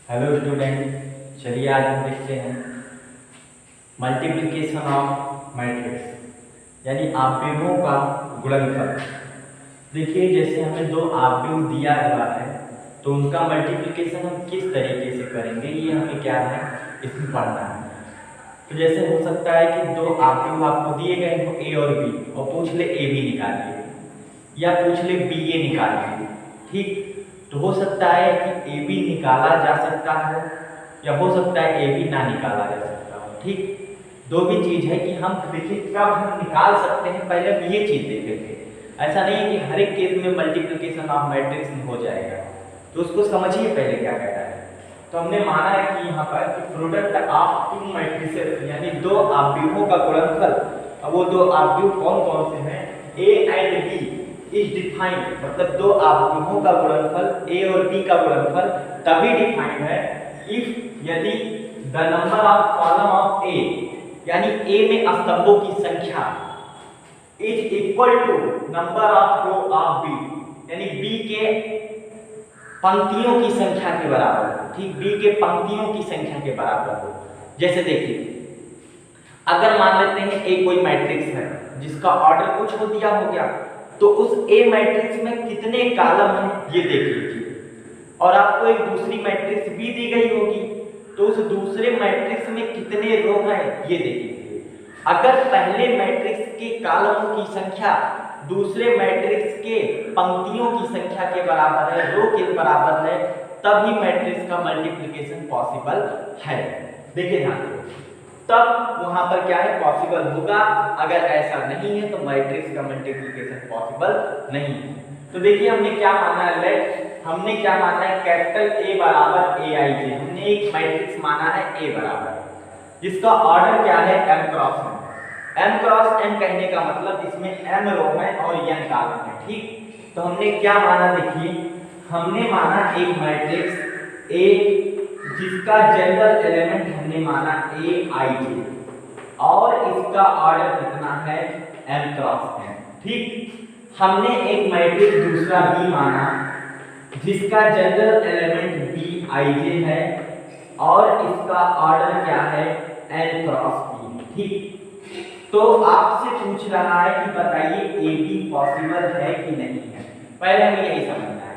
Hello student, चलिए आज हम देखते हैं मल्टीप्लिकेशन ऑफ मैट्रिक्स यानी आव्यूहों का गुणनफल। देखिए, जैसे हमें दो आव्यूह दिया हुआ है तो उनका मल्टीप्लिकेशन हम किस तरीके से करेंगे ये हमें क्या है इसमें पढ़ना है। तो जैसे हो सकता है कि दो आव्यूह आपको दिए गए हो ए और बी और पूछ ले ए बी निकालिए या पूछ ले बी ए निकालिए। ठीक, तो हो सकता है कि ए बी निकाला जा सकता है या हो सकता है ए बी ना निकाला जा सकता हो। ठीक, दो भी चीज है कि हम देखिए कब हम निकाल सकते हैं, पहले हम ये चीज देखे थे। ऐसा नहीं है कि हर एक केस में मल्टीप्लिकेशन ऑफ मैट्रिक्स हो जाएगा, तो उसको समझिए पहले क्या कहता है। तो हमने माना है कि यहाँ पर कि प्रोडक्ट ऑफ टू मैट्रिसेस यानी दो आव्यूहों का गुणनफल, अब वो दो आव्यूह कौन कौन से हैं, A and B is defined, मतलब दो आव्यूहों का गुणनफल ए और बी का गुणनफल तभी डिफाइंड है इफ यदि the number of column of A यानी ए में स्तंभों की संख्या is equal to number of row of B यानी बी के पंक्तियों की संख्या के बराबर हो। ठीक, बी के पंक्तियों की संख्या के बराबर हो। जैसे देखिए, अगर मान लेते हैं ए कोई मैट्रिक्स है जिसका ऑर्डर कुछ हो दिया हो गया, तो उस ए मैट्रिक्स में कितने कॉलम हैं ये देख लीजिए, और आपको एक दूसरी मैट्रिक्स भी दी गई होगी तो उस दूसरे मैट्रिक्स में कितने रो हैं ये देख लीजिए। अगर पहले मैट्रिक्स के कॉलमों की संख्या दूसरे मैट्रिक्स के पंक्तियों की संख्या के बराबर है, रो के बराबर है, तभी मैट्रिक्स का मल्टीप्लिकेशन पॉसिबल है। देखिए ध्यान से, तब वहां पर क्या है पॉसिबल होगा, अगर ऐसा नहीं है तो मैट्रिक्स का मल्टीप्लिकेशन पॉसिबल नहीं है। तो देखिए हमने क्या माना है, हमने क्या माना है, कैपिटल ए बराबर ए आई जे, हमने एक मैट्रिक्स माना है ए बराबर, जिसका ऑर्डर क्या है m cross n। m cross n कहने का मतलब इसमें m रो है और n कॉलम है। ठीक, तो हमने क्या माना, देखिए हमने माना एक मैट्रिक्स ए जिसका जनरल एलिमेंट हमने माना ए आई जे और इसका ऑर्डर कितना है m क्रॉस n। ठीक, हमने एक मैट्रिक्स दूसरा बी माना जिसका जनरल एलिमेंट बी आई जे है और इसका ऑर्डर क्या है n क्रॉस p। ठीक, तो आपसे पूछ रहा है कि बताइए ए बी पॉसिबल है कि नहीं है, पहले हमें यही समझना है।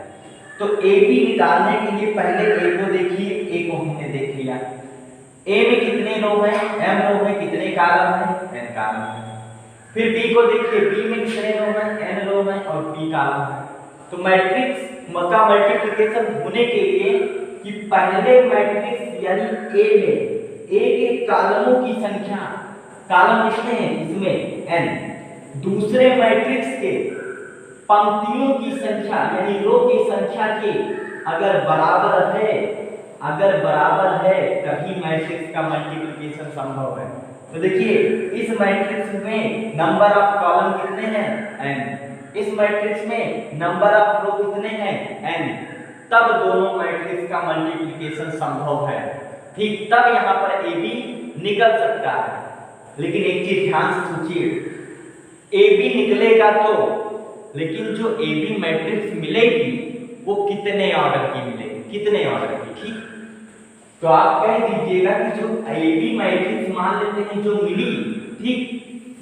तो ए बी निकालने के लिए पहले ए को देखिए, ए को हमने देख लिया, ए में कितने रो हैं, m रो है, कितने कॉलम हैं, n कॉलम है। फिर बी को देखिए, बी में कितने रो हैं, n रो हैं और p कॉलम है। तो मैट्रिक्स का मल्टीप्लिकेशन होने के लिए कि पहले मैट्रिक्स यानी ए में ए के कॉलमों की संख्या, कॉलम कितने हैं इसमें n, दूसरे मैट्रिक्स के पंक्तियों की संख्या यानी रो की संख्या के अगर बराबर है तभी मैट्रिक्स का मल्टीप्लिकेशन संभव है। तो देखिए इस मैट्रिक्स में नंबर ऑफ कॉलम कितने हैं n, इस मैट्रिक्स में नंबर ऑफ रो कितने हैं n, तब दोनों मैट्रिक्स का मल्टीप्लिकेशन संभव है। ठीक, तब यहाँ पर ए बी निकल सकता है। लेकिन एक चीज ध्यान से सोचिए, ए बी निकलेगा तो, लेकिन जो ए बी मैट्रिक्स मिलेगी वो कितने ऑर्डर की मिलेगी, कितने ऑर्डर की। ठीक, तो आप कह दीजिएगा कि जो ए बी मैट्रिक्स मान लेते हैं जो मिली, ठीक,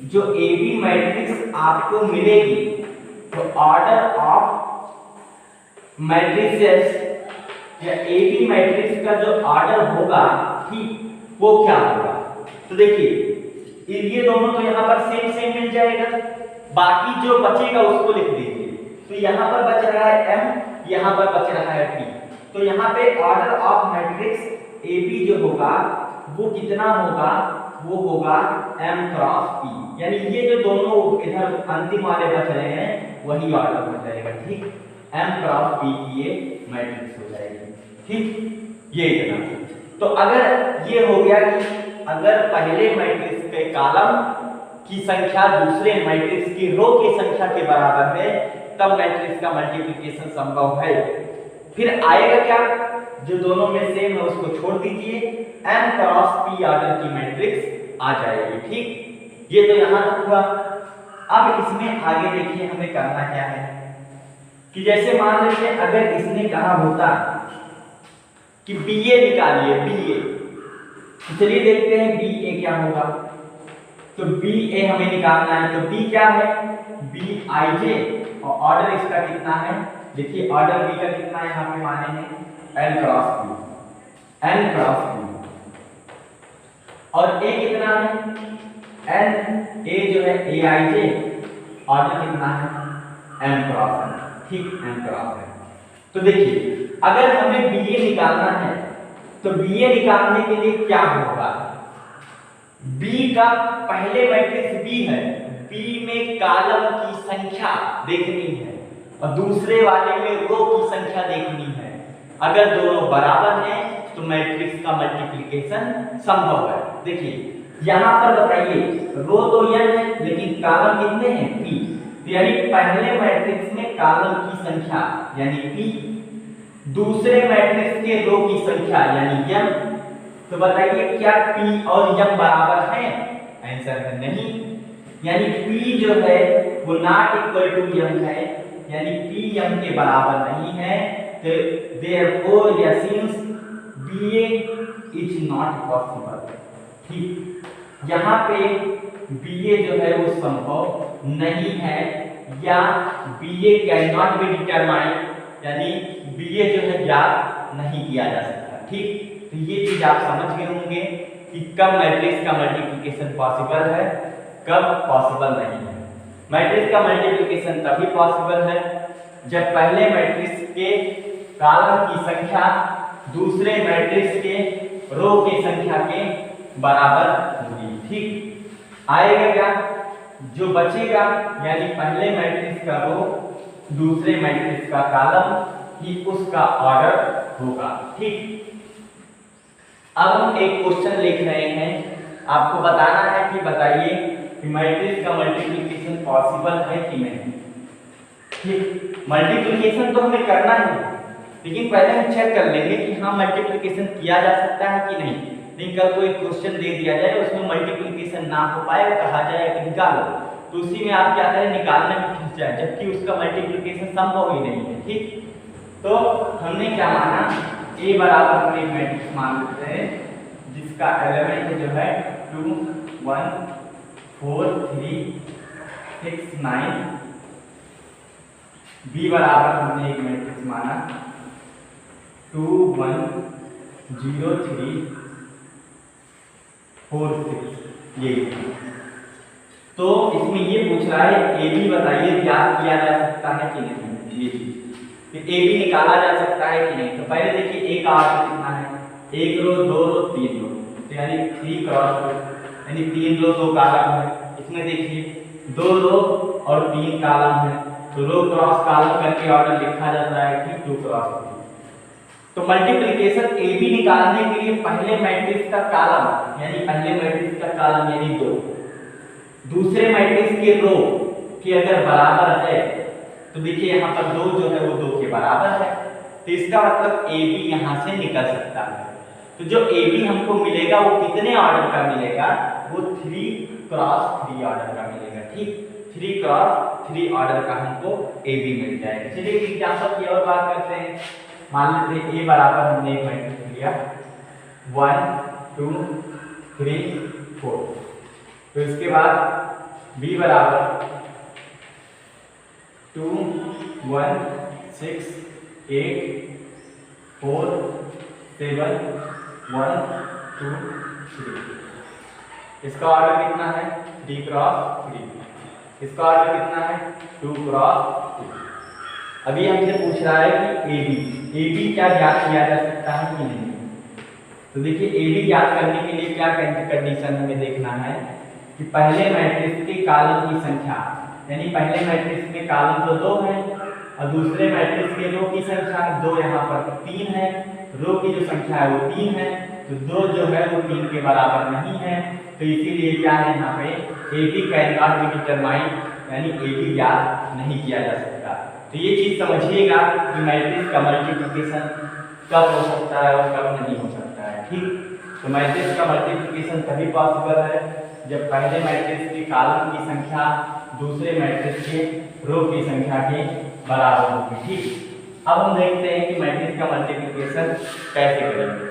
जो ए बी मैट्रिक्स आपको मिलेगी तो ऑर्डर ऑफ मैट्रिसेस या ए बी मैट्रिक्स का जो ऑर्डर होगा, ठीक, वो क्या होगा। तो देखिए ये दोनों तो यहाँ पर सेम सेम मिल जाएगा, बाकी जो बचेगा उसको लिख दीजिए। तो यहाँ पर बच रहा है m, यहाँ पर बच रहा है p, तो यहाँ पे order of matrix A B जो होगा वो कितना होगा, वो होगा m क्रॉस p, यानी ये जो दोनों इधर अंतिम वाले बच रहे हैं वही ऑर्डर हो जाएगा। ठीक, m क्रॉस p की ये मैट्रिक्स हो जाएगी। ठीक, ये इतना। तो अगर ये हो गया कि अगर पहले मैट्रिक्स के कॉलम की संख्या दूसरे मैट्रिक्स की रो की संख्या के बराबर है, तब मैट्रिक्स का मल्टीप्लिकेशन संभव है। फिर आएगा क्या, जो दोनों में सेम है उसको छोड़ दीजिए, m क्रॉस p ऑर्डर की मैट्रिक्स आ जाएगी। ठीक, ये तो यहां तक हुआ। अब इसमें आगे देखिए हमें करना क्या है कि जैसे मान लीजिए अगर इसने कहा होता कि बी ए निकालिए, बी ए। चलिए देखते हैं बी ए क्या होगा। तो बी ए हमें निकालना है, तो बी क्या है, बी आई जे, और ऑर्डर इसका कितना है, देखिए ऑर्डर बी का कितना है, यहाँ पे माने हैं n cross q, n cross q. और ए कितना है, एन, ए जो है ए आई जे, ऑर्डर कितना है एम क्रॉस एन, ठीक, एम क्रॉस एन। तो देखिए अगर हमें बी ए निकालना है तो बी ए निकालने के लिए क्या होगा, बी का पहले मैट्रिक्स बी है, बी में कॉलम की संख्या देखनी है और दूसरे वाले में रो की संख्या देखनी है। अगर दोनों बराबर हैं तो मैट्रिक्स का मल्टीप्लिकेशन संभव है। देखिए यहां पर बताइए रो तो n है लेकिन कॉलम कितने हैं, p, यानी पहले मैट्रिक्स में कॉलम की संख्या यानी p, दूसरे मैट्रिक्स के रो की संख्या यानी m। तो बताइए क्या p और m बराबर हैं, आंसर है नहीं, यानी p जो है वो नॉट इक्वल टू m है, यानी p m के बराबर नहीं है। तो देयरफॉर या since ba is not possible, ठीक, यहाँ पे ba जो है वो संभव नहीं है, या ba can not be determined, यानी ba जो है ज्ञात नहीं किया जा सकता, ठीक। तो ये चीज आप समझ गए होंगे कि कब मैट्रिक्स का मल्टीप्लिकेशन पॉसिबल है, कब पॉसिबल नहीं है। मैट्रिक्स का मल्टीप्लिकेशन तभी पॉसिबल है जब पहले मैट्रिक्स के कॉलम की संख्या दूसरे मैट्रिक्स के रो की संख्या के बराबर होगी, ठीक। आएगा क्या, जो बचेगा यानी पहले मैट्रिक्स का रो दूसरे मैट्रिक्स का कॉलम ही उसका ऑर्डर होगा, ठीक। अब हम एक क्वेश्चन लिख रहे हैं, आपको बताना है कि बताइए कि मैट्रिक्स का मल्टीप्लिकेशन पॉसिबल है कि नहीं, ठीक। मल्टीप्लिकेशन तो हमें करना है लेकिन पहले हम चेक कर लेंगे कि हाँ मल्टीप्लिकेशन किया जा सकता है कि नहीं। नहीं कल कोई क्वेश्चन दे दिया जाए उसमें मल्टीप्लिकेशन ना हो पाए और कहा जाए कि निकालो, तो उसी में आप क्या करें, निकालने में फंस जाए जबकि उसका मल्टीप्लिकेशन संभव ही नहीं है, ठीक। तो हमने क्या माना, a बराबर हम एक मैट्रिक्स मान लेते हैं जिसका एलिमेंट जो है 2 1 4 3 6 9, b बराबर हमने एक मैट्रिक्स माना 2 1 0 3 4 6, ये। तो इसमें ये पूछ रहा है ए बी बताइए ज्ञात किया जा सकता है कि नहीं, ये चीज ए बी निकाला जा सकता है कि नहीं। तो पहले देखिए ए का ऑर्डर कितना है, एक रो, दो रो, तीन रो, तो यानी 3 क्रॉस 2, यानी 3 रो 2 कॉलम है। इसमें देखिए 2 रो और 3 कॉलम है, तो रो क्रॉस कॉलम करके ऑर्डर लिखा जाता है कि 2 क्रॉस 3। तो मल्टीप्लिकेशन ए बी निकालने के लिए पहले मैट्रिक्स का कॉलम यानी पहले मैट्रिक्स का कॉलम यानी 2, दूसरे मैट्रिक्स के रो की अगर बराबर है तो देखिए यहाँ पर 2 जो है वो 2 के बराबर है, तो इसका मतलब ए बी यहाँ से निकल सकता है। तो जो ए बी हमको मिलेगा वो कितने ऑर्डर का मिलेगा, वो 3 क्रॉस 3 ऑर्डर का मिलेगा, ठीक। 3 क्रॉस 3 ऑर्डर का हमको ए बी मिल जाएगा। चलिए एग्जांपल की और बात करते हैं। मान लेते हैं ए बराबर हमने एक मैट्रिक्स लिया 1 2 3 4, तो इसके बाद बी बराबर 2 1 6 8 4 7 1 2 3, इसका ऑर्डर कितना है 3 क्रॉस 3, इसका ऑर्डर कितना है 2 क्रॉस 2। अभी हमसे पूछ रहा है कि ए बी क्या ज्ञात किया जा सकता है कि नहीं। तो देखिए ए बी ज्ञात करने के लिए क्या कंडीशन हमें देखना है कि पहले मैट्रिक्स के कॉलम की संख्या, यानी पहले मैट्रिक्स में कॉलम तो 2 है और दूसरे मैट्रिक्स के रो की संख्या 2, यहाँ पर 3 है, रो की जो संख्या है वो 3 है, तो 2 जो है वो 3 के बराबर नहीं है, तो इसीलिए क्या है यहाँ पे A B can not be determined, यानी ए बी ज्ञात नहीं किया जा सकता। तो ये चीज समझिएगा कि मैट्रिक्स का मल्टीप्लिकेशन कब हो सकता है और कब नहीं हो सकता है, ठीक। तो मैट्रिक्स का मल्टीप्लिकेशन तभी पॉसिबल है जब पहले मैट्रिक्स के कॉलम की संख्या दूसरे मैट्रिक्स के रो की संख्या के बराबर होगी, ठीक। अब हम देखते हैं कि मैट्रिक्स का मल्टीप्लिकेशन कैसे करेंगे।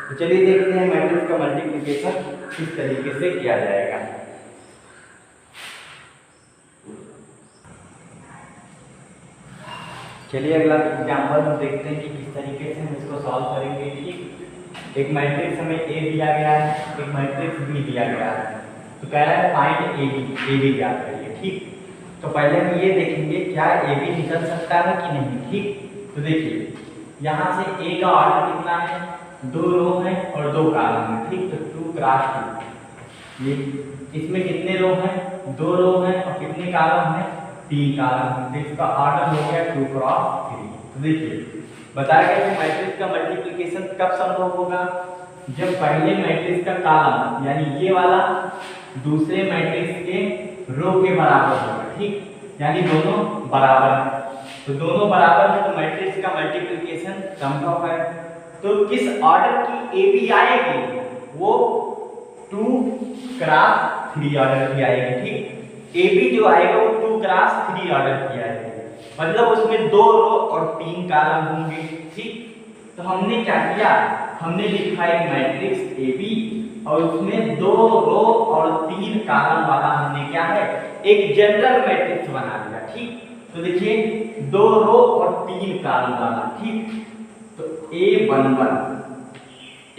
तो चलिए देखते हैं मैट्रिक्स का मल्टीप्लिकेशन किस तरीके से किया जाएगा। चलिए अगला एग्जाम्पल हम देखते हैं कि किस तरीके से हम इसको सॉल्व करेंगे। ठीक, एक मैट्रिक्स हमें ए दिया गया है, एक मैट्रिक्स बी दिया गया है, तो कह रहा है फाइंड ए बी ज्ञात करिए। ठीक, तो पहले हम ये देखेंगे क्या ए बी निकल सकता है कि नहीं। ठीक, तो देखिए यहाँ से ए का ऑर्डर कितना है, 2 रो है और 2 कॉलम है। ठीक, तो 2 क्रॉस 2, ये इसमें कितने रो हैं, 2 रो हैं और कितने कॉलम है, 3 कॉलम है। तो इसका ऑर्डर हो गया 2 क्रॉस 3। तो देखिए बताया गया कि मैट्रिक्स का मल्टीप्लिकेशन कब संभव होगा, जब पहले मैट्रिक्स का कॉलम यानी ये वाला दूसरे मैट्रिक्स के रो के बराबर होगा। ठीक, यानी दोनों बराबर हैं, तो दोनों बराबर है तो मैट्रिक्स का मल्टीप्लिकेशन संभव है। तो किस ऑर्डर की ए बी आएगी, वो 2 क्रॉस 3 ऑर्डर की आएगी। ठीक, ए बी जो आएगा वो 2 क्रॉस 3 ऑर्डर की आएगी, मतलब उसमें 2 रो और 3 कॉलम होंगे। ठीक, तो हमने क्या किया, हमने लिखा एक मैट्रिक्स ए बी और उसमें 2 रो और 3 कॉलम वाला हमने क्या है, एक जनरल मैट्रिक्स बना दिया। ठीक, तो देखिए 2 रो और 3 कॉलम वाला। ठीक, तो A11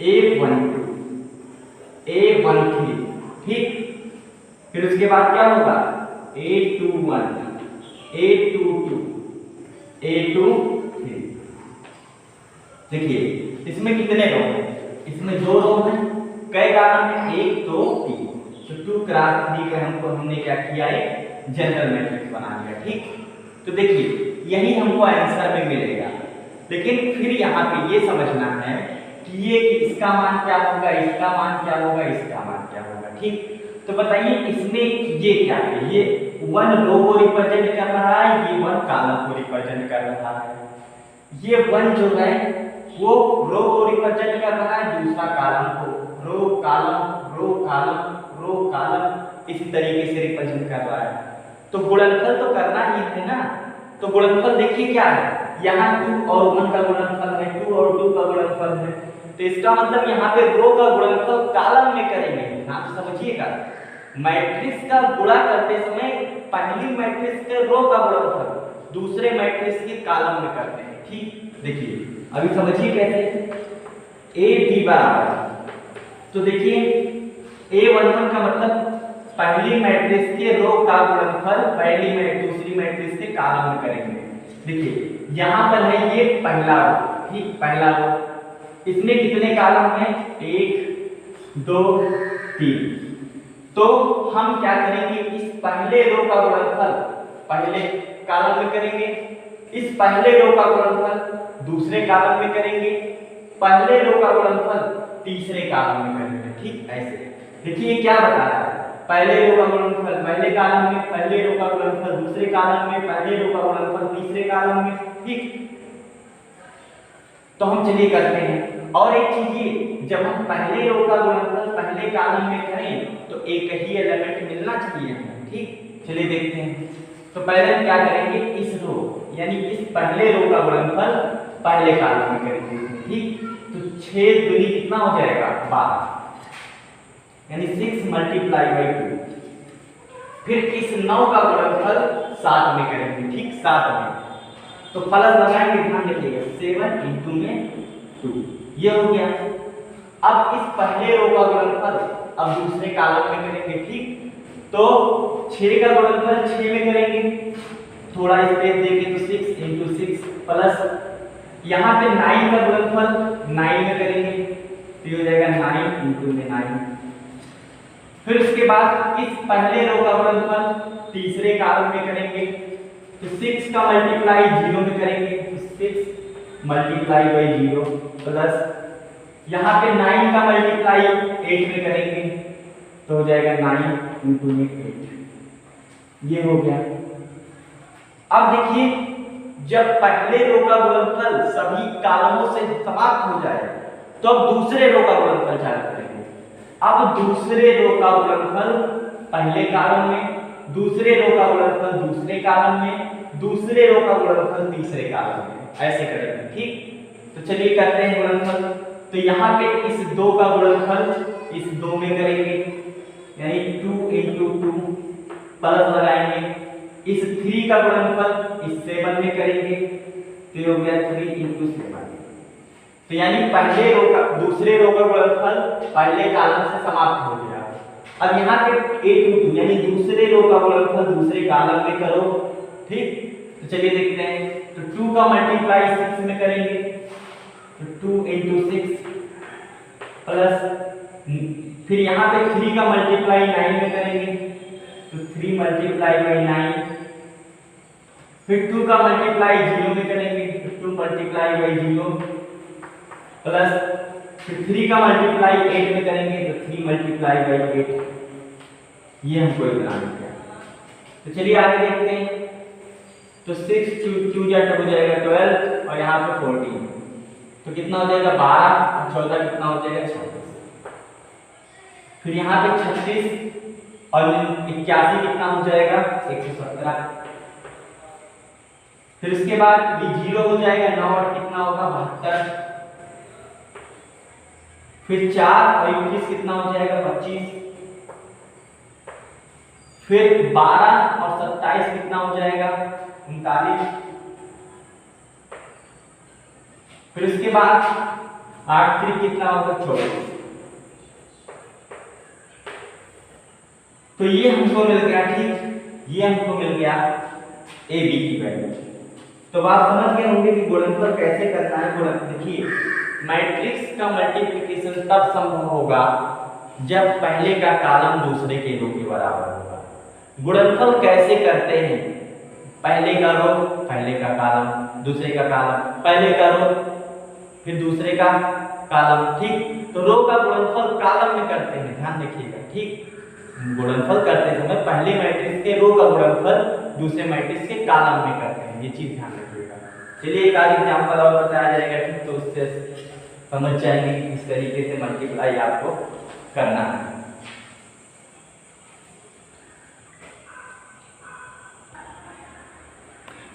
A12 A13। ठीक, फिर उसके बाद क्या होगा, A21 A22 A23। देखिए इसमें कितने रो हैं, इसमें 2 रो हैं, कई कॉलम है, 1 2 3, तो 2 क्रॉस 3 का हमने क्या किया, एक जनरल मैट्रिक्स बना दिया। ठीक, तो देखिए यही हमको आंसर में मिलेगा, लेकिन फिर यहाँ पे ये समझना है कि ये कि इसका मान क्या होगा, इसका मान क्या होगा, इसका मान क्या होगा। ठीक, तो बताइए इसमें ये क्या है, ये 1 रो को रिप्रेजेंट कर रहा है, ये 1 कॉलम को रिप्रेजेंट कर रहा है। ये 1 जो है वो रो को रिप्रेजेंट कर रहा है, दूसरा कॉलम को, row column row column row column इसी तरीके से रिप्रेजेंट कर रहा है। तो गुणनफल तो करना ही है ना, तो गुणनफल देखिए क्या है, यहाँ 2 और 1 का गुणनफल है, 2 और 2 का गुणनफल है, तो इसका मतलब यहाँ पे रो का गुणनफल कॉलम में करेंगे। आप समझिएगा, मैट्रिक्स का गुणा करते समय पहली मैट्रिक्स के रो का गुणनफल दूसरे मैट्रिक्स के कॉलम में करते हैं। ठीक, देखिए अभी समझिए कैसे, ए बी बराबर, तो देखिए A11 का मतलब पहली मैट्रिक्स के रो का गुणनफल दूसरी मैट्रिक्स के कॉलम में करेंगे। देखिए यहाँ पर है ये पहला रो। ठीक, पहला रो, इसमें कितने कॉलम हैं, 1 2 3, तो हम क्या करेंगे, इस पहले रो का गुणनफल पहले कॉलम में करेंगे, इस पहले रो का गुणनफल दूसरे कॉलम में करेंगे, पहले रो का गुणनफल तीसरे कॉलम में करेंगे। ठीक, ऐसे देखिए क्या बता रहा है, पहले रो का गुणनफल पहले कॉलम में, पहले रो का गुणनफल दूसरे कॉलम में, पहले रो का गुणनफल तीसरे कॉलम में। ठीक, तो हम चलिए करते हैं। और एक चीज ये, जब हम पहले रो का गुणनफल पहले कॉलम में करें तो एक ही एलिमेंट मिलना चाहिए हमें। ठीक, चलिए देखते हैं। तो पहले हम क्या करेंगे, इस रो यानी इस पहले रो का गुणनफल पहले कॉलम में करेंगे। ठीक, तो 6 दूनी कितना हो जाएगा, 12, यानी 6 × 2। फिर इस 9 का गुणनफल 7 में करेंगे। ठीक, 7 में, तो प्लस लगाएंगे, ध्यान रखिएगा, 7 × में 2, ये हो गया। अब इस पहले रो का गुणनफल अब दूसरे कॉलम में करेंगे। ठीक, तो 6 का गुणनफल 6 में करेंगे, थोड़ा स्पेस देंगे तो 6 × 6 प्लस यहाँ पे 9 का गुणनफल 9 में करेंगे, तो हो जाएगा 9 × 9। फिर उसके बाद इस पहले रो का गुणनफल तीसरे कॉलम में करेंगे, तो 6 का मल्टीप्लाई 0 में करेंगे, तो 6 × 0 प्लस यहाँ पे 9 का मल्टीप्लाई 8 में करेंगे, तो हो जाएगा 9 × 8, ये हो गया। अब देखिए जब पहले रो का गुणनफल सभी कॉलमों से समाप्त हो जाए तो अब दूसरे रो का गुणनफल चालू करेंगे। अब दूसरे रो का गुणनफल पहले कॉलम में, दूसरे रो का गुणनफल दूसरे कॉलम में, दूसरे रो का गुणनफल तीसरे कॉलम में, ऐसे करेंगे। ठीक, तो चलिए करते हैं गुणनफल। तो यहाँ पे इस 2 का गुणनफल इस 2 में करेंगे, यानी 2 × 2 प्लस लगाएंगे। इस 3 का गुणनफल इस 7 में करेंगे, तो ये हो गया 3 × 7। तो यानी पहले रो का दूसरे रो का गुणनफल पहले कॉलम से समाप्त हो गया। अब यहाँ पे 8 × 2 यानी दूसरे रो का गुणनफल दूसरे कॉलम में करो। ठीक, तो चलिए देखते हैं। तो 2 का मल्टीप्लाई 6 में करेंगे, तो 2 × 6 प्लस फिर यहाँ पे 3 का मल्टीप्लाई 9 में करेंगे, तो 3 × 9। फिर 2 का मल्टीप्लाई 0 में करेंगे, तो 2 × 0 प्लस फिर 3 का मल्टीप्लाई 8 में करेंगे, तो 3 × 8। ये हमको इतना मिल गया। तो चलिए आगे देखते हैं। तो 6 2 हो जाएगा 12 और यहाँ पे 14, तो कितना हो जाएगा 12 और 14 कितना हो जाएगा 26। फिर यहाँ पे 36 और 81 कितना हो जाएगा 117। फिर उसके बाद ये 0 हो जाएगा 9 और कितना होगा 72। फिर 4 और 21 कितना हो जाएगा 25। फिर 12 और 27 कितना हो जाएगा 39। फिर उसके बाद 8 3 कितना होगा 24। तो ये हमको मिल गया। ठीक, ये हमको मिल गया ए बी की वैल्यू। तो आप समझ गए होंगे कि गुणनफल कैसे करना है। देखिए, मैट्रिक्स का मल्टीप्लिकेशन तब संभव होगा जब पहले का कॉलम दूसरे के रो के बराबर होगा। गुणनफल कैसे करते हैं? पहले का रो पहले का कॉलम, दूसरे का कॉलम, पहले का रो फिर दूसरे का कॉलम। ठीक, तो रो का गुणनफल कॉलम में करते हैं, ध्यान रखिएगा। ठीक, गुणनफल करते समय पहले मैट्रिक्स के रो का गुणनफल दूसरे मैट्रिक्स के कॉलम में करते हैं, ये चीज ध्यान रखिएगा। चलिए एक आध एग्जांपल और बताया जाएगा। ठीक, तो उससे समझ जाएंगे किस तरीके से मल्टीप्लाई आपको करना है।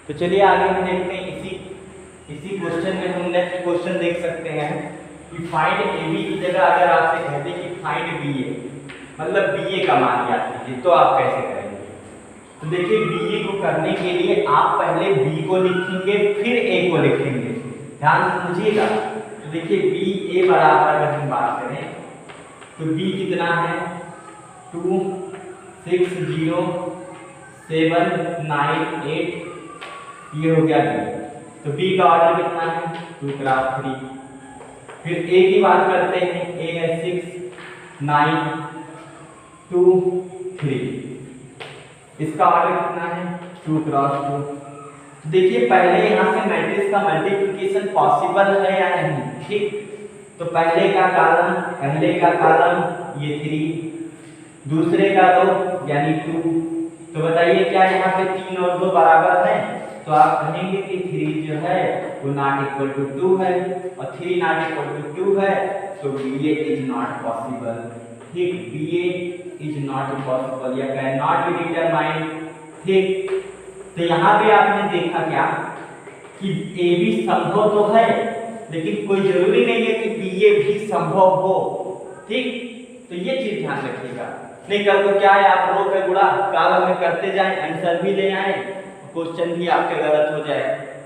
तो चलिए आगे हम देखते हैं। इसी क्वेश्चन में हम नेक्स्ट क्वेश्चन देख सकते हैं कि फाइंड ए बी की जगह अगर आपसे कहते हैं कि फाइंड बी ए, मतलब बी ए का मान ज्ञात कीजिए, तो आप कैसे करेंगे? तो देखिए, बी ए को करने के लिए आप पहले बी को लिखेंगे फिर ए को लिखेंगे, ध्यान से समझिएगा। तो देखिए, बी ए बराबर अगर हम बात करें तो बी कितना है 2 6 0 7 9 8, ये हो गया बी। तो बी का ऑर्डर कितना है 2 × 3। फिर ए की बात करते हैं, ए है 6 9 2 3, इसका ऑर्डर कितना है 2 × 2। देखिए, पहले यहाँ से मैट्रिक्स का मल्टीप्लिकेशन पॉसिबल है या नहीं। ठीक, तो पहले का कॉलम ये 3, दूसरे का रो यानी 2। तो बताइए क्या यहाँ पे 3 और 2 बराबर है? तो आप कहेंगे कि 3 जो है वो ≠ 2 है और 3 ≠ 2 है, तो BA इज नॉट पॉसिबल। ठीक, BA इज नॉट पॉसिबल या कैन नॉट बी डिटरमाइंड। ठीक, तो यहाँ पे आपने देखा क्या कि ए बी संभव तो है, लेकिन कोई जरूरी नहीं है कि BA भी संभव हो। ठीक, तो ये चीज ध्यान रखिएगा। नहीं कल को क्या है, आप रो के गुणा कॉलम में करते जाएं, आंसर भी ले आए, क्वेश्चन भी आपके गलत हो जाए।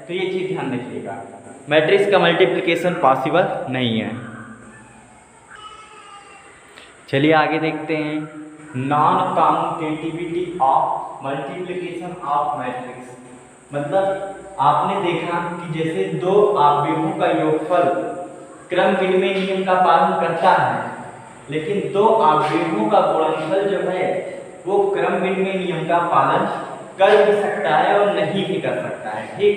तो ये चीज ध्यान रखिएगा, मैट्रिक्स का मल्टीप्लिकेशन पॉसिबल नहीं है। चलिए आगे देखते हैं, non कॉम्यूटेटिविटी of multiplication of matrix. मतलब आपने देखा कि जैसे दो आव्यूहों का योगफल क्रम विनिमय नियम का पालन करता है, लेकिन दो आव्यूहों का गुणनफल जो है वो क्रम विनिमय नियम का पालन कर भी सकता है और नहीं भी कर सकता है। ठीक,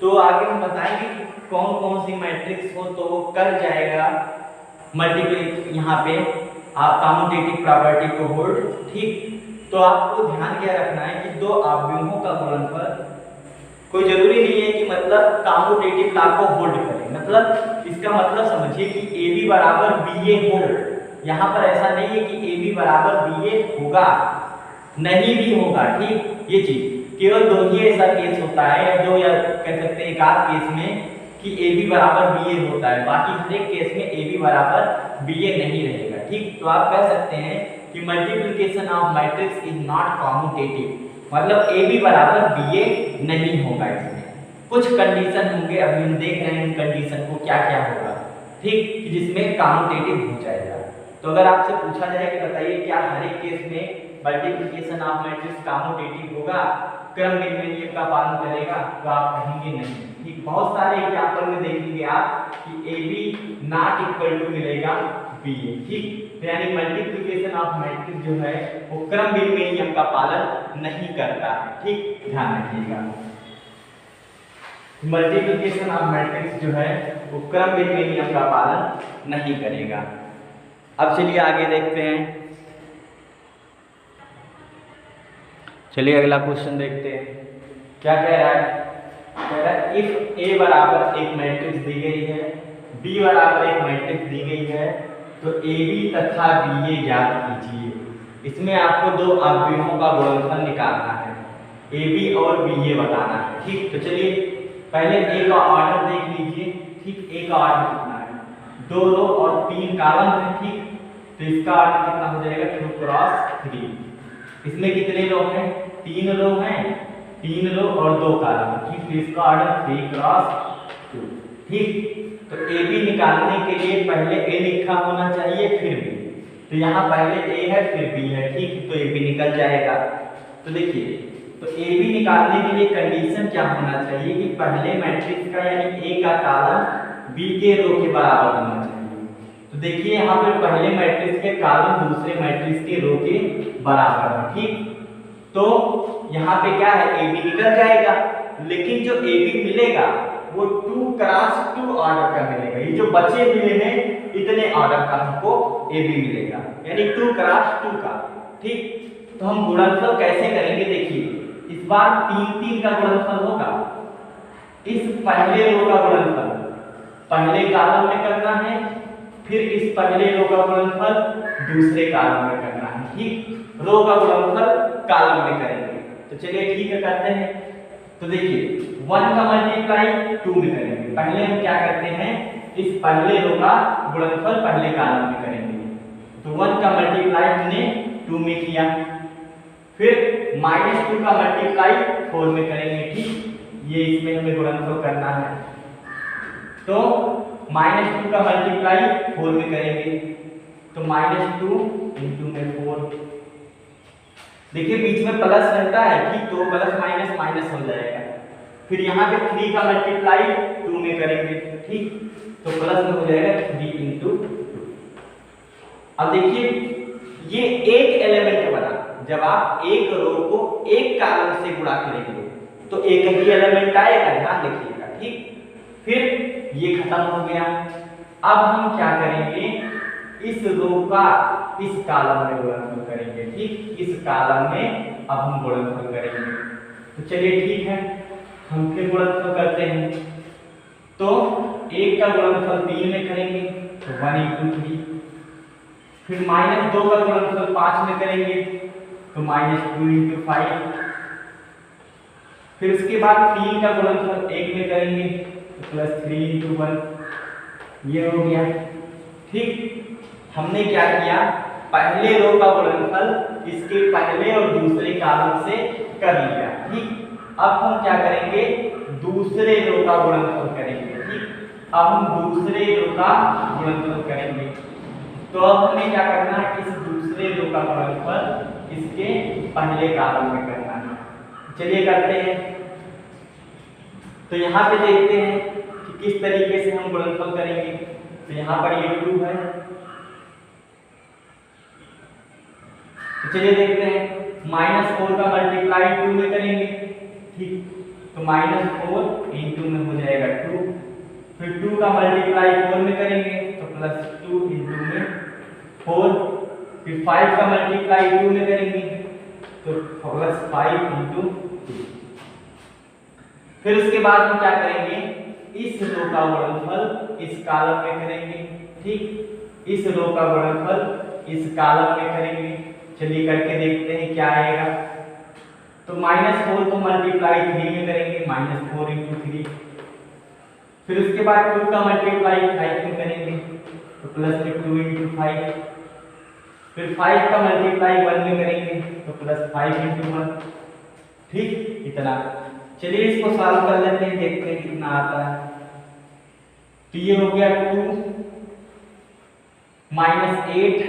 तो आगे हम बताएंगे कि कौन कौन सी मैट्रिक्स हो तो वो कर जाएगा मल्टीप्लाई, यहाँ पे कॉम्यूटेटिव प्रॉपर्टी को होल्ड। ठीक, तो आपको ध्यान क्या रखना है कि दो आव्यूहों का गुणनफल कोई जरूरी नहीं है कि मतलब कॉम्यूटेटिव लॉ को होल्ड करे। मतलब इसका मतलब समझिए कि ए बी बराबर बी ए हो, यहाँ पर ऐसा नहीं है कि ए बी बराबर बी ए होगा, नहीं भी होगा। ठीक, ये चीज केवल दो ही ऐसा केस होता है, या दो, या कह सकते हैं एक आध केस में कि ए बी बराबर बी ए होता है, बाकी हर एक केस में ए बी बराबर बी ए नहीं रहेगा। ठीक, तो आप कह सकते हैं कि multiplication of matrix is not commutative, मतलब ए बी बराबर बी ए नहीं होगा। इसमें कुछ कंडीशन होंगे, अभी हम देख रहे हैं उन कंडीशन को क्या क्या होगा, ठीक, जिसमें कॉम्यूटेटिव हो जाएगा। तो अगर आपसे पूछा जाए कि बताइए क्या हर एक केस में मल्टीप्लिकेशन ऑफ मैट्रिक्स कॉम्यूटेटिव होगा, क्रम निर्णय नियम का पालन करेगा, तो आप कहेंगे नहीं। ठीक, बहुत सारे एग्जांपल में देखेंगे आप कि A B not equal to मिलेगा बी ए। ठीक, तो यानी मल्टीप्लिकेशन ऑफ मैट्रिक्स जो है वो क्रम निर्णय नियम का पालन नहीं करता है। ठीक, ध्यान रखिएगा, मल्टीप्लिकेशन ऑफ मैट्रिक्स जो है वो क्रम निर्णय नियम का पालन नहीं करेगा। अब चलिए आगे देखते हैं, चलिए अगला क्वेश्चन देखते हैं क्या कह रहा है। कह रहा है इफ ए बराबर एक मैट्रिक्स दी गई है, बी बराबर एक मैट्रिक्स दी गई है, तो ए बी तथा बी ए ज्ञात कीजिए। इसमें आपको दो अवयवों का गुणनफल निकालना है, ए बी और बी ए बताना है। ठीक, तो चलिए पहले ए का ऑर्डर देख लीजिए। ठीक, ए का ऑर्डर कितना है, 2 रो और 3 कॉलम है। ठीक, तो इसका ऑर्डर कितना हो जाएगा, 2 क्रॉस 3। इसमें कितने रो हैं, 3 रो हैं, 3 रो और 2 कॉलम। ठीक, तो इसका ऑर्डर 3 क्रॉस 2। ठीक, तो ए बी निकालने के लिए पहले ए लिखा होना चाहिए फिर बी, तो यहाँ पहले ए है फिर बी है। ठीक, तो ए बी निकल जाएगा। तो देखिए, तो ए बी निकालने के लिए कंडीशन क्या होना चाहिए कि पहले मैट्रिक्स का यानी ए का कॉलम बी के रो के बराबर होना चाहिए। तो देखिए यहाँ पे पहले मैट्रिक्स के कॉलम दूसरे मैट्रिक्स के रो के बराबर है। ठीक, तो यहाँ पे क्या है, ए बी निकल जाएगा, लेकिन जो ए बी मिलेगा वो 2 क्रॉस 2 ऑर्डर का मिलेगा। ये जो बचे हुए हैं इतने ऑर्डर का हमको ए बी मिलेगा, यानी 2 क्रॉस 2 का। ठीक, तो हम गुणनफल कैसे करेंगे, देखिए इस बार 3 का गुणनफल होगा। इस पहले रो का गुणनफल पहले कॉलम में करना है, फिर इस पहले रो का गुणनफल दूसरे कॉलम में करना है। ठीक, रो का गुणनफल कॉलम में करेंगे। तो चलिए ठीक है, करते हैं। तो देखिए 1 का मल्टीप्लाई 2 में करेंगे। पहले हम क्या करते हैं, इस पहले रो का गुणनफल पहले कॉलम में करेंगे। तो 1 का मल्टीप्लाई हमने 2 में किया, फिर -2 का मल्टीप्लाई 4 में करेंगे। ठीक, ये इसमें हमें गुणनफल करना है, तो -2 का मल्टीप्लाई 4 में करेंगे, तो -2 × में 4। देखिए बीच में प्लस रहता है। ठीक, तो प्लस माइनस माइनस हो जाएगा। फिर यहाँ पे 3 का मल्टीप्लाई 2 में करेंगे। ठीक, तो प्लस में हो जाएगा 3 × 2। अब देखिए ये एक एलिमेंट बना, जब आप एक रो को एक कॉलम से गुणा करेंगे तो एक ही एलिमेंट आएगा, ध्यान रखिएगा। ठीक, फिर ये खत्म हो गया। अब हम क्या करेंगे, इस रो का इस कॉलम में गुणनफल करेंगे। ठीक, इस कॉलम में अब हम गुणनफल करेंगे। तो चलिए ठीक है, हम फिर गुणनफल करते हैं। तो 1 का गुणनफल 3 में करेंगे, तो 1 × 3। फिर -2 का गुणनफल 5 में करेंगे, तो -2 × 5। फिर उसके बाद 3 का गुणनफल 1 में करेंगे, तो +3 × 1। ये हो गया। ठीक, हमने क्या किया, पहले रो का गुणनफल इसके पहले और दूसरे कॉलम से कर लिया। ठीक, अब हम क्या करेंगे, दूसरे रो का गुणनफल करेंगे। ठीक, अब हम दूसरे रो का गुणनफल करेंगे। तो अब हमें क्या करना है, इस दूसरे रो का गुणनफल इसके पहले कॉलम में करना है। चलिए करते हैं। तो यहाँ पे देखते हैं कि किस तरीके से हम गुणनफल करेंगे। तो यहाँ पर ये 2 है, तो चलिए देखते हैं। -4 का मल्टीप्लाई 2 में करेंगे। ठीक, तो -4 × 2 में हो जाएगा 2। फिर 2 का मल्टीप्लाई 4 में करेंगे, तो +2 × 2 में 4। फिर 5 का मल्टीप्लाई 2 में करेंगे, तो +5 × 2। फिर उसके बाद हम क्या करेंगे, इस रो का गुणनफल इस कॉलम में करेंगे। ठीक, इस रो का गुणनफल इस कॉलम में करेंगे। चलिए करके देखते हैं क्या आएगा। तो -4 को मल्टीप्लाई 3 में करेंगे, -4 × 3। फिर उसके बाद 2 का मल्टीप्लाई 5 में करेंगे तो प्लस में 2 × 5। फिर 5 का मल्टीप्लाई 1 में करेंगे तो +5 × 1। ठीक, इतना। चलिए इसको सॉल्व कर लेते हैं, देखते हैं कितना आता है। तो ये हो गया 2 - 8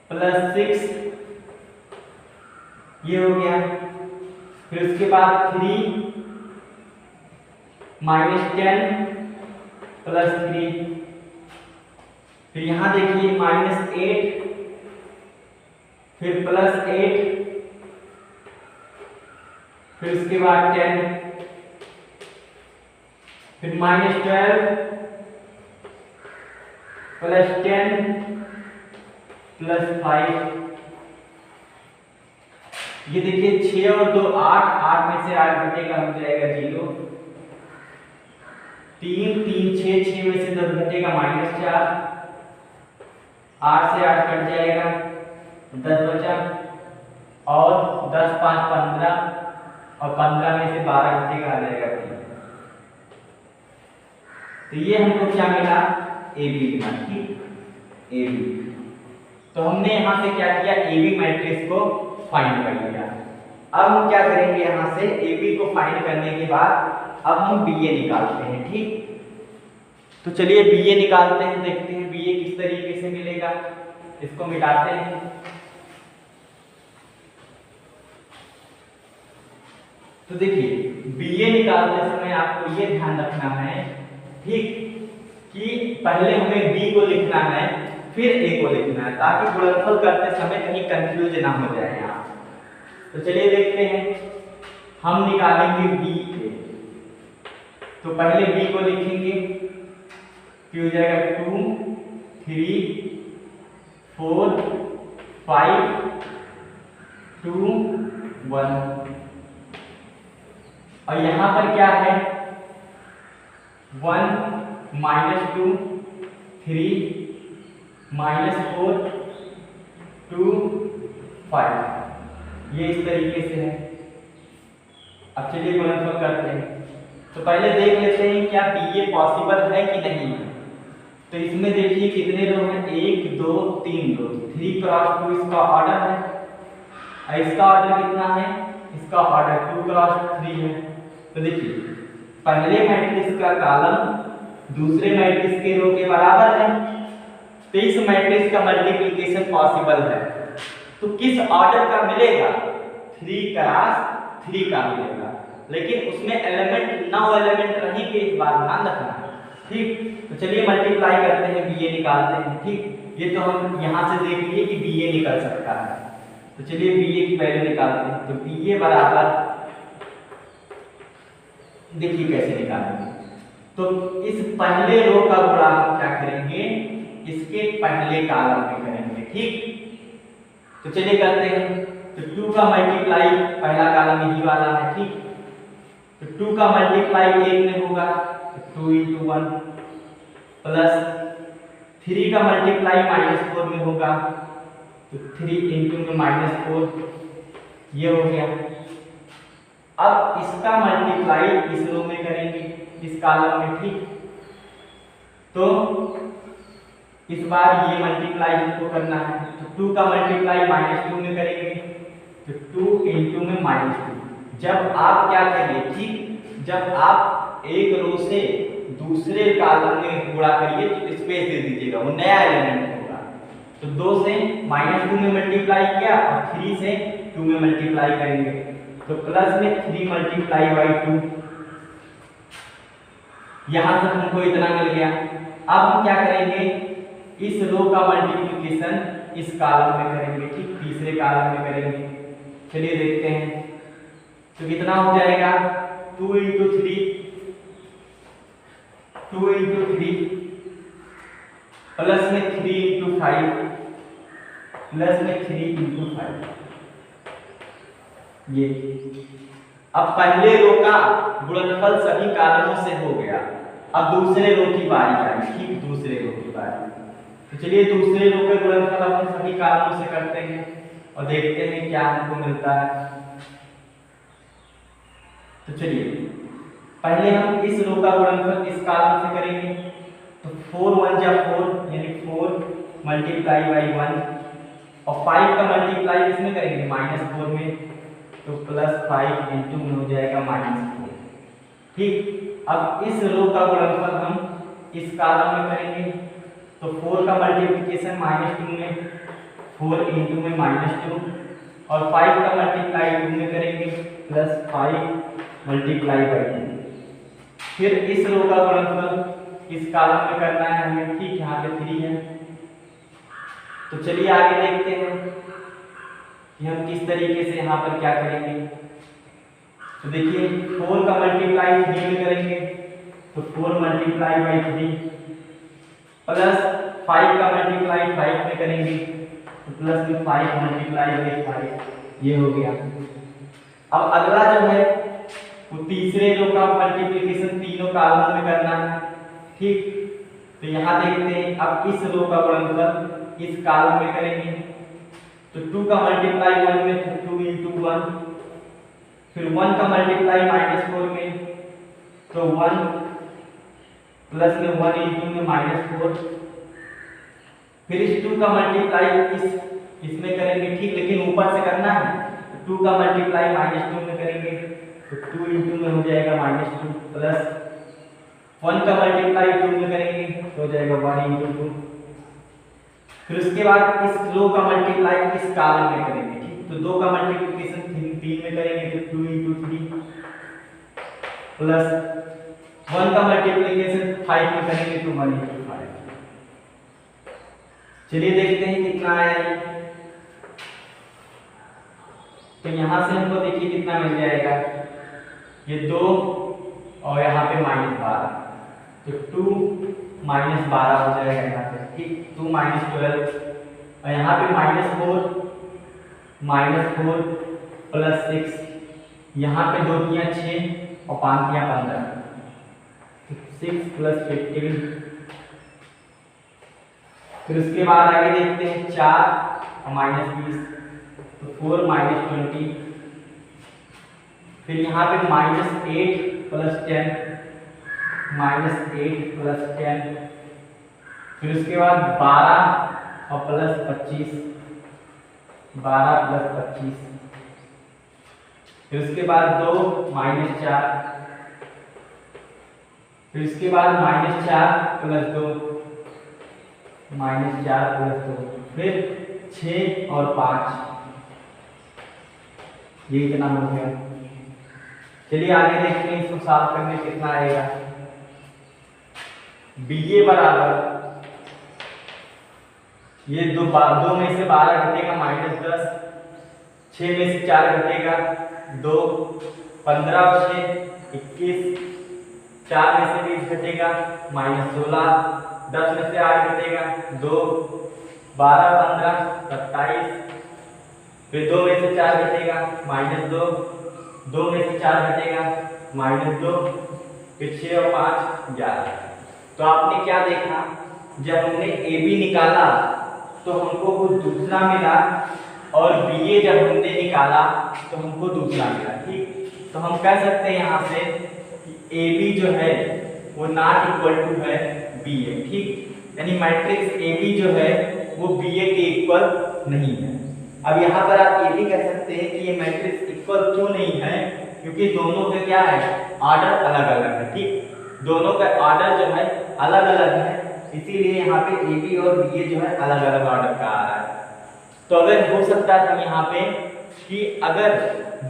+ 6, ये हो गया। फिर उसके बाद 3 - 10 + 3। फिर यहां देखिए -8, फिर +8, फिर उसके बाद 10, फिर -12 + 10 + 5। ये देखिए 6 और 2 8, 8 में से 8 घटेगा, हो जाएगा 0। 3 3 6, 6 में से 10 घटेगा -4। 8 से 8 कट जाएगा, 10 बचा। और 10 5 15, और 15 में से 12 घटेगा, आ जाएगा 3। तो ये हमको क्या मिला? AB मिला। ठीक, AB। तो हमने यहां से क्या किया? AB मैट्रिक्स को फाइंड कर लिया। अब हम क्या करेंगे? यहां से AB को फाइंड करने के बाद अब हम BA निकालते हैं। ठीक, तो चलिए BA निकालते हैं, देखते हैं BA किस तरीके से मिलेगा। इसको मिटाते हैं। तो देखिए BA निकालते समय आपको ये ध्यान रखना है, ठीक, कि पहले हमें B को लिखना है, फिर A को लिखना है, ताकि गुणनफल करते समय कहीं कंफ्यूज ना हो जाए यहाँ। तो चलिए देखते हैं, हम निकालेंगे BA। तो पहले B को लिखेंगे, फिर हो जाएगा 2 3 4 5 2 1। और यहां पर क्या है? 1 -2 3 -4 2 5। ये इस तरीके से है। अब चलिए गुणनफल करते हैं। तो पहले देख लेते हैं क्या BA पॉसिबल है कि नहीं है। तो इसमें देखिए कितने रो हैं? 1 2 3 रो। 3 × 2 इसका ऑर्डर है, और इसका ऑर्डर कितना है? इसका ऑर्डर 2 × 3 है। तो देखिए पहले मैट्रिक्स का कॉलम दूसरे मैट्रिक्स के रो के बराबर है, तो इस मैट्रिक्स का मल्टीप्लिकेशन पॉसिबल है। तो किस ऑर्डर का मिलेगा? 3 × 3 का मिलेगा, लेकिन उसमें एलिमेंट 9 एलिमेंट रहेंगे, इस बात ध्यान रखना। ठीक, तो चलिए मल्टीप्लाई करते हैं, BA निकालते हैं। ठीक, ये तो हम यहां से देख लिए कि BA निकल सकता है। तो चलिए BA की वैल्यू निकालते हैं। तो BA बराबर, देखिए कैसे निकालेंगे। तो इस पहले रो का गुणा हम क्या करेंगे? इसके पहले कॉलम में करेंगे। ठीक, तो चलिए करते हैं। तो 2 का मल्टीप्लाई पहला कॉलम यही वाला है। ठीक, तो 2 का मल्टीप्लाई 1 में होगा, तो 2 × 1, प्लस 3 का मल्टीप्लाई -4 में होगा, तो 3 × -4, ये हो गया। अब इसका मल्टीप्लाई इस रो में करेंगे, इस कॉलम में। ठीक, तो इस बार ये मल्टीप्लाई हमको करना है। तो 2 का मल्टीप्लाई -2 में करेंगे, तो 2 × -2। जब आप क्या करिए? ठीक, जब आप एक रो से दूसरे कॉलम में गुणा करिए तो स्पेस दे दीजिएगा, वो नया एलिमेंट होगा। तो 2 से -2 में मल्टीप्लाई किया, और 3 से 2 में मल्टीप्लाई करेंगे, तो प्लस में 3 × 2। यहां तक हमको इतना मिल गया। अब हम क्या करेंगे? इस रो का मल्टीप्लिकेशन इस कॉलम में करेंगे। ठीक, तीसरे कॉलम में करेंगे। चलिए देखते हैं, तो कितना हो जाएगा? 2 × 3 प्लस में 3 × 5 प्लस में 3 × 5। ये अब पहले रो का गुणनफल सभी कॉलमों से हो गया। अब दूसरे रो की बारी आई। ठीक, दूसरे रो की बारी। तो चलिए दूसरे रो के गुणनफल हम सभी कॉलमों से करते हैं। और देखते हैं क्या हमको मिलता है। तो चलिए पहले हम इस रो का गुणनफल इस कॉलम से करेंगे। तो 4 1 जा 4 यानी 4 मल्टीप्लाई बाई 1 और 5 का मल्टीप्लाई किसमें करेंगे -4 में, तो +5 इंटू में हो जाएगा -4। ठीक, अब इस रो का गुणनफल हम इस कॉलम में करेंगे। तो 4 का मल्टीप्लिकेशन -2 में 4 इंटू में -2 और 5 का मल्टीप्लाई 2 में करेंगे +5 मल्टीप्लाई बाई 2। फिर इस रो का गुणनफल इस कॉलम में करना है हमें। ठीक, यहाँ पे 3 है। तो चलिए आगे देखते हैं कि हम किस तरीके से यहाँ पर क्या करेंगे। तो देखिए 4 का मल्टीप्लाई 3 में करेंगे तो 4 मल्टीप्लाई बाई 3 प्लस 5 का मल्टीप्लाई 5 में करेंगे तो प्लस में 5 मल्टीप्लाई बाई 5, ये हो गया। अब अगला जो है वो तीसरे रो का मल्टीप्लिकेशन तीनों कॉलम में करना है। ठीक, तो यहाँ देखते हैं अब इस रो का गुणनफल इस कॉलम में करेंगे। तो 2 का मल्टीप्लाई 1 में तो 2 इंटू 1, फिर 1 का मल्टीप्लाई -4 में तो 1 प्लस में 1 इंटू में -4, फिर इस 2 का मल्टीप्लाई इसमें करेंगे। ठीक, लेकिन ऊपर से करना है। तो 2 का मल्टीप्लाई -2 में करेंगे तो 2 इंटू में हो जाएगा -2 प्लस 1 का मल्टीप्लाई 2 में करेंगे तो हो जाएगा 1 इंटू 2। फिर उसके बाद इस रो का मल्टीप्लाई इस कॉलम में करेंगे। ठीक, तो 2 का मल्टीप्लिकेशन 3 में करेंगे तो 2 इंटू 3 प्लस 1 का मल्टीप्लिकेशन 5 में करेंगे तो 1 इंटू 5। चलिए देखते हैं कितना आया ये। तो यहाँ से हमको देखिए कितना मिल जाएगा, ये 2 और यहाँ पे -12, तो 2 -12 हो जाएगा यहाँ पे। ठीक, 2 -12 और यहाँ पे -4 प्लस 6, यहाँ पे 2 तियाँ 6 और 5 तियाँ 15, 6 प्लस 15। फिर उसके बाद आगे देखते हैं 4 और -20 तो 4 -20, फिर यहाँ पे -8 प्लस 10, -8 प्लस 10, फिर उसके बाद 12 और प्लस 25, 12 प्लस 25, फिर उसके बाद 2 -4, फिर उसके बाद -4 प्लस 2, -4 प्लस 2, फिर 6 और 5, ये कितना हो गया। चलिए आगे देखते हैं इसको सॉल्व करने कितना आएगा। BA बराबर ये 2 में से 12 घटेगा -10, 6 में से 4 घटेगा 2, 15 और 6 21, 4 में से 20 घटेगा -16, 10 में से 8 घटेगा 2, 12 15 27, फिर 2 में से 4 घटेगा -2, 2 में से 4 घटेगा -2, फिर 6 और 5 11। तो आपने क्या देखा, जब हमने AB निकाला तो हमको कुछ दूसरा मिला और BA जब हमने निकाला तो हमको दूसरा मिला। ठीक, तो हम कह सकते हैं यहाँ से कि AB जो है वो नॉट इक्वल टू है BA। ठीक, यानी मैट्रिक्स AB जो है वो BA के इक्वल नहीं है। अब यहाँ पर आप ये भी कह सकते हैं कि ये मैट्रिक्स इक्वल क्यों नहीं है, क्योंकि दोनों के क्या है ऑर्डर अलग अलग है। ठीक, दोनों का ऑर्डर जो है अलग अलग है, इसीलिए यहाँ पे AB और BA जो है अलग अलग ऑर्डर का आ रहा है। तो अगर हो सकता था यहाँ पे कि अगर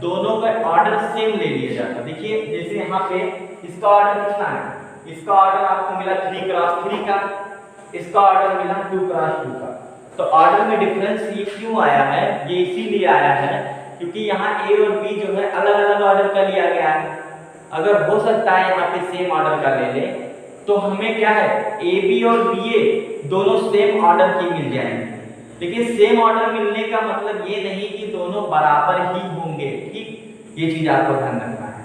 दोनों का ऑर्डर सेम ले लिया जाता। देखिए जैसे यहाँ पे इसका ऑर्डर कितना है, इसका ऑर्डर आपको मिला 3 क्रॉस 3 का, इसका ऑर्डर मिला 2 क्रॉस 2 का। तो ऑर्डर में डिफरेंस ये क्यों आया है, ये इसीलिए आया है क्योंकि यहाँ A और B जो है अलग अलग ऑर्डर का लिया गया है। अगर हो सकता है यहाँ पे सेम ऑर्डर का ले ले तो हमें क्या है AB और BA दोनों सेम ऑर्डर की मिल जाएंगे। लेकिन सेम ऑर्डर मिलने का मतलब ये नहीं कि दोनों बराबर ही होंगे। ठीक, ये चीज आपको ध्यान रखना है।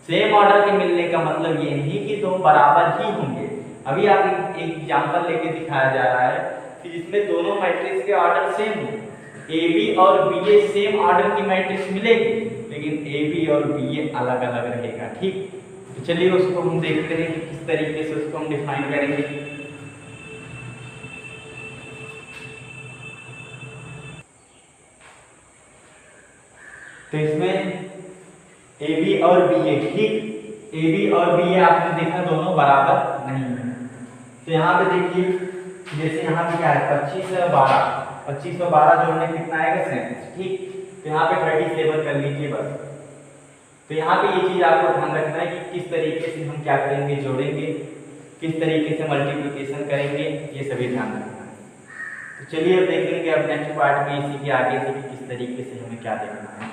सेम ऑर्डर के मिलने का मतलब ये नहीं कि दोनों बराबर ही होंगे। अभी आप एक एग्जांपल लेके दिखाया जा रहा है कि जिसमें दोनों मैट्रिक्स के ऑर्डर सेम हो, ए बी और बी ए सेम ऑर्डर की मैट्रिक्स मिलेगी, लेकिन ए बी और बी ए अलग अलग रहेगा। ठीक, तो चलिए उसको हम देखते हैं कि किस तरीके से उसको हम डिफाइन करेंगे। तो इसमें ए बी और बी ए, ठीक, ए बी और बी ए आपने देखा दोनों बराबर नहीं है। तो यहाँ पे देखिए, जैसे यहाँ पे क्या है 25 और 12, 25 और 12 जोड़ने कितना आएगा 37। ठीक, तो यहाँ पे 37 कर लीजिए बस। तो यहाँ पे ये चीज़ आपको ध्यान रखना है कि किस तरीके से हम क्या करेंगे, जोड़ेंगे, किस तरीके से मल्टीप्लिकेशन करेंगे, ये सभी ध्यान रखना है। तो चलिए अब देखेंगे अब नेक्स्ट पार्ट में इसी के आगे से कि किस तरीके से हमें क्या देखना है।